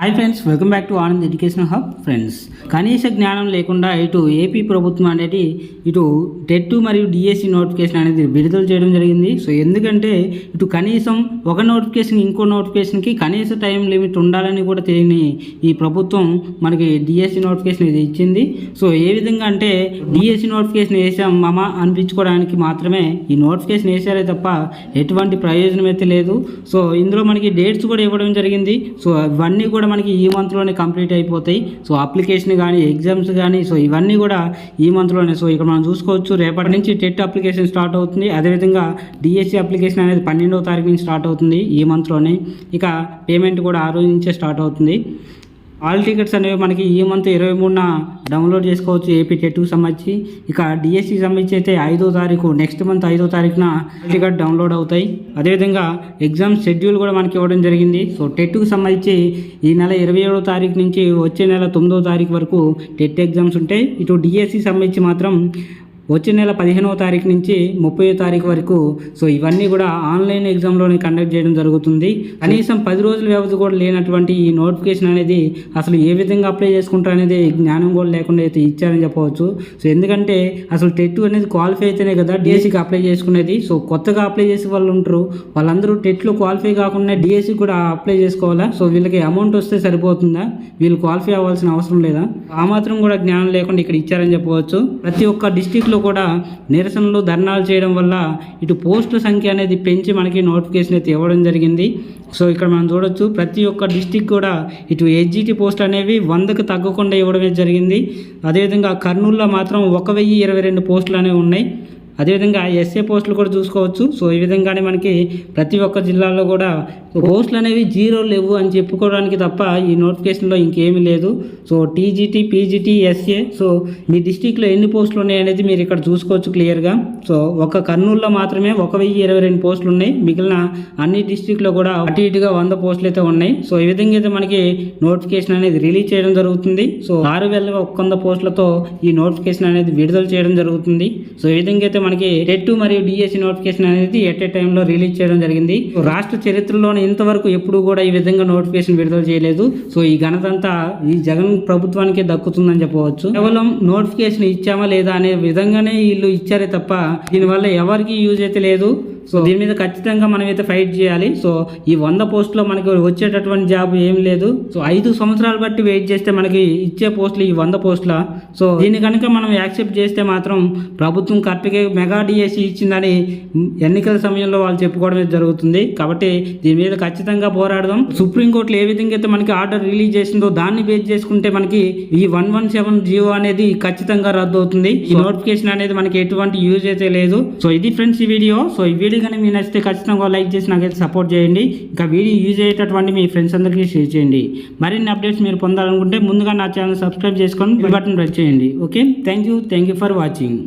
Hi friends, welcome back to Anand education hub. Friends, కనీస జ్ఞానం లేకుండా ఇటు ఏపీ ప్రభుత్వం అనేది ఇటు టెట్ మరియు డిఎస్సి నోటిఫికేషన్ అనేది విడుదల చేయడం జరిగింది. సో ఎందుకంటే ఇటు కనీసం ఒక నోటిఫికేషన్ ఇంకో నోటిఫికేషన్కి కనీస టైం లిమిట్ ఉండాలని కూడా తెలియని ఈ ప్రభుత్వం మనకి డిఎస్సి నోటిఫికేషన్ ఇది ఇచ్చింది. సో ఏ విధంగా అంటే డిఎస్సి నోటిఫికేషన్ వేసాం మామ అనిపించుకోవడానికి మాత్రమే ఈ నోటిఫికేషన్ వేసారే తప్ప ఎటువంటి ప్రయోజనం అయితే లేదు. సో ఇందులో మనకి డేట్స్ కూడా ఇవ్వడం జరిగింది. సో ఇవన్నీ కూడా మనకి ఈ మంత్లోనే కంప్లీట్ అయిపోతాయి. సో అప్లికేషన్ కానీ ఎగ్జామ్స్ కానీ సో ఇవన్నీ కూడా ఈ మంత్లోనే. సో ఇక్కడ మనం చూసుకోవచ్చు, రేపటి నుంచి టెట్ అప్లికేషన్ స్టార్ట్ అవుతుంది. అదేవిధంగా డిఎస్సి అప్లికేషన్ అనేది 12వ తారీఖు నుంచి స్టార్ట్ అవుతుంది ఈ మంత్లోనే. ఇక పేమెంట్ కూడా ఆ రోజు నుంచే స్టార్ట్ అవుతుంది. ఆల్ టికెట్స్ అనేవి మనకి ఈ మంత్ 23న డౌన్లోడ్ చేసుకోవచ్చు ఏపీ టెట్కు సంబంధించి. ఇక డిఎస్సికి సంబంధించి అయితే 5వ తారీఖు నెక్స్ట్ మంత్ 5వ తారీఖున టికెట్ డౌన్లోడ్ అవుతాయి. అదేవిధంగా ఎగ్జామ్ షెడ్యూల్ కూడా మనకి ఇవ్వడం జరిగింది. సో టెట్కు సంబంధించి ఈ నెల 27వ తారీఖు నుంచి వచ్చే నెల 9వ తారీఖు వరకు టెట్ ఎగ్జామ్స్ ఉంటాయి. ఇటు డిఎస్సికి సంబంధించి మాత్రం వచ్చే నెల 15వ తారీఖు నుంచి 30వ తారీఖు వరకు. సో ఇవన్నీ కూడా ఆన్లైన్ ఎగ్జామ్లోనే కండక్ట్ చేయడం జరుగుతుంది. కనీసం 10 రోజుల వ్యవధి కూడా లేనటువంటి ఈ నోటిఫికేషన్ అనేది అసలు ఏ విధంగా అప్లై చేసుకుంటారు అనేది జ్ఞానం కూడా లేకుండా అయితే ఇచ్చారని చెప్పవచ్చు. సో ఎందుకంటే అసలు టెట్ అనేది క్వాలిఫై అయితేనే కదా డిఎస్సికి అప్లై చేసుకునేది. సో కొత్తగా అప్లై చేసే వాళ్ళు ఉంటారు, వాళ్ళందరూ టెట్లో క్వాలిఫై కాకుండా డిఎస్సి కూడా అప్లై చేసుకోవాలా? సో వీళ్ళకి అమౌంట్ వస్తే సరిపోతుందా? వీళ్ళు క్వాలిఫై అవ్వాల్సిన అవసరం లేదా? ఆ మాత్రం కూడా జ్ఞానం లేకుండా ఇక్కడ ఇచ్చారని చెప్పవచ్చు. ప్రతి ఒక్క డిస్టిక్ కూడా నిరసనలు ధర్నాలు చేయడం వల్ల ఇటు పోస్టుల సంఖ్య అనేది పెంచి మనకి నోటిఫికేషన్ అయితే ఇవ్వడం జరిగింది. సో ఇక్కడ మనం చూడొచ్చు, ప్రతి ఒక్క డిస్టిక్ కూడా ఇటు హెచ్జిటి పోస్టులు అనేవి 100కు తగ్గకుండా ఇవ్వడమే జరిగింది. అదేవిధంగా కర్నూలులో మాత్రం 1022 పోస్టులు అనేవి ఉన్నాయి. అదేవిధంగా ఎస్ఏ పోస్టులు కూడా చూసుకోవచ్చు. సో ఈ విధంగానే మనకి ప్రతి ఒక్క జిల్లాలో కూడా పోస్టులు అనేవి జీరో లేవు అని చెప్పుకోవడానికి తప్ప ఈ నోటిఫికేషన్లో ఇంకేమీ లేదు. So TGT, PGT, SA so మీ డిస్టిక్లో ఎన్ని పోస్టులు ఉన్నాయి అనేది మీరు ఇక్కడ చూసుకోవచ్చు క్లియర్గా. సో ఒక కర్నూలులో మాత్రమే 1022 పోస్టులు ఉన్నాయి. మిగిలిన అన్ని డిస్టిక్లో కూడా అటు ఇటుగా 100 పోస్టులు అయితే ఉన్నాయి. సో ఈ విధంగా అయితే మనకి నోటిఫికేషన్ అనేది రిలీజ్ చేయడం జరుగుతుంది. సో 6100 పోస్టులతో ఈ నోటిఫికేషన్ అనేది విడుదల చేయడం జరుగుతుంది. సో ఈ విధంగా అయితే మనకి టెట్ మరియు డిఎస్సి నోటిఫికేషన్ అనేది ఎట్ ఏ టైంలో రిలీజ్ చేయడం జరిగింది. రాష్ట్ర చరిత్రలోనే ఇంతవరకు ఎప్పుడు కూడా ఈ విధంగా నోటిఫికేషన్ విడుదల చేయలేదు. సో ఈ ఘనత అంతా ఈ జగన్ ప్రభుత్వానికే దక్కుతుందని చెప్పవచ్చు. కేవలం నోటిఫికేషన్ ఇచ్చామా లేదా అనే విధంగానే వీళ్ళు ఇచ్చారే తప్ప దీనివల్ల ఎవరికి యూజ్ అయితే లేదు. సో దీని మీద ఖచ్చితంగా మనమైతే ఫైట్ చేయాలి. సో ఈ 100 పోస్టులో మనకి వచ్చేటటువంటి జాబ్ ఏం లేదు. సో 5 సంవత్సరాలు బట్టి వెయిట్ చేస్తే మనకి ఇచ్చే పోస్టులు ఈ 100 పోస్టుల. సో దీన్ని కనుక మనం యాక్సెప్ట్ చేస్తే మాత్రం ప్రభుత్వం కరెక్ట్గా మెగా డిఎస్సి ఇచ్చిందని ఎన్నికల సమయంలో వాళ్ళు చెప్పుకోవడమే జరుగుతుంది. కాబట్టి దీని మీద ఖచ్చితంగా పోరాడదాం. సుప్రీంకోర్టులో ఏ విధంగా అయితే మనకి ఆర్డర్ రిలీజ్ చేసిందో దాన్ని బేస్ చేసుకుంటే మనకి ఈ 117 జీవో అనేది ఖచ్చితంగా రద్దు అవుతుంది. ఈ నోటిఫికేషన్ అనేది మనకి ఎటువంటి యూజ్ అయితే లేదు. సో ఇది ఫ్రెండ్స్ ఈ వీడియో. సో ఈ వీడియో కానీ మీకు నచ్చితే ఖచ్చితంగా లైక్ చేసి నాకైతే సపోర్ట్ చేయండి. ఇంకా వీడియో యూజ్ అయ్యేటటువంటి మీ ఫ్రెండ్స్ అందరికీ షేర్ చేయండి. మరిన్ని అప్డేట్స్ మీరు పొందాలనుకుంటే ముందుగా నా ఛానల్ సబ్స్క్రైబ్ చేసుకొని బెల్ బటన్ ప్రెస్ చేయండి. Okay, thank you for watching.